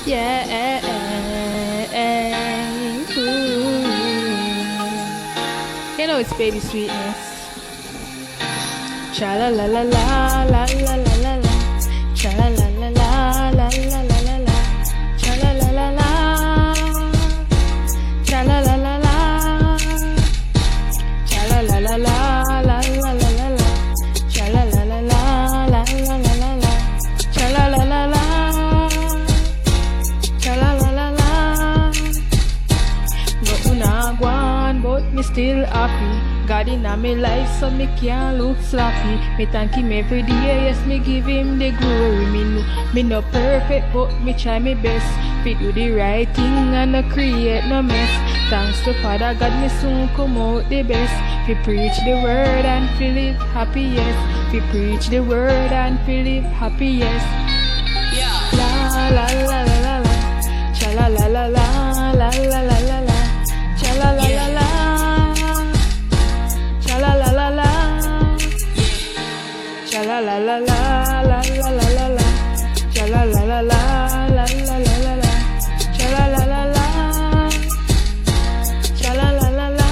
Yeah. Ooh. You know it's baby sweetness. Cha la la la la la la la la la. Cha la la la la la la la la la. Cha la la la la. Cha la la la la. Cha la la la la la la la la la. Cha la la la la la la la la la. Cha la la la la. Cha la la la la. But me nah gwan, but me still happy. God in my life, so me can't look sloppy. Me thank him every day, yes, me give him the glory. Me no perfect, but me try my best. Fi do the right thing and no create no mess. Thanks to Father God, me soon come out the best. Fi preach the word and fi live happy, yes. Fi preach the word and fi live happy, yes. La la la la la la. Cha la la la la la la la la la. Cha la la la la. Cha la la la la. Cha la la la la la la la la la. Cha la la la la la la la la la. Cha la la la la. Cha la la la la.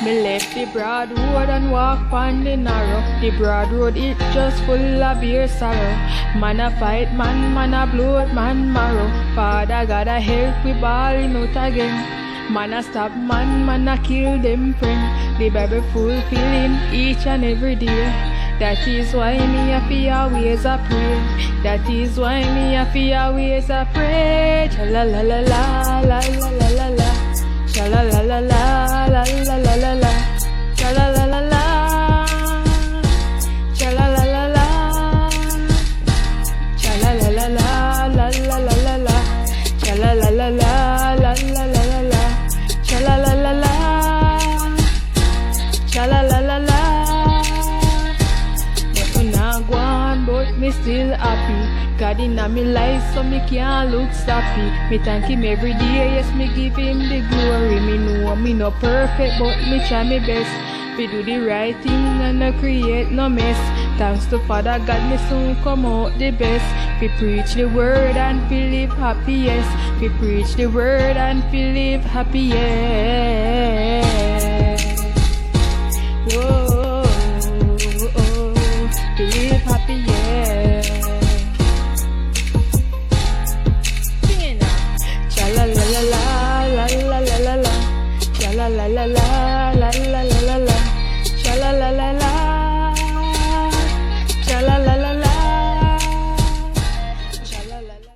Me left the broad road and walk on the narrow. The broad road it just full of beer sorrow. Man a fight man a blood man marrow. Father gotta help we balling out again. Man a stop man a kill them friend. The Bible fulfilling each and every day. That is why me a fi always a pray. That is why me a fi always a pray. Cha la la la la la la la la la. Cha la la la la la la la la la. Cha la la la la. Cha la la la la. Cha la la la la la la la la la. Cha la la la la la la la la la. Cha la la la la. Cha la la la la. But me nah gwan, but me still happy. God in my life, so me can't look sloppy. Me thank him every day, yes, me give him the glory. Me know me no perfect, but me try my best. We do the right thing and no create no mess. Thanks to Father God, me soon come out the best. We preach the word and we live happy, yes. We preach the word and we live happy, yes. Whoa.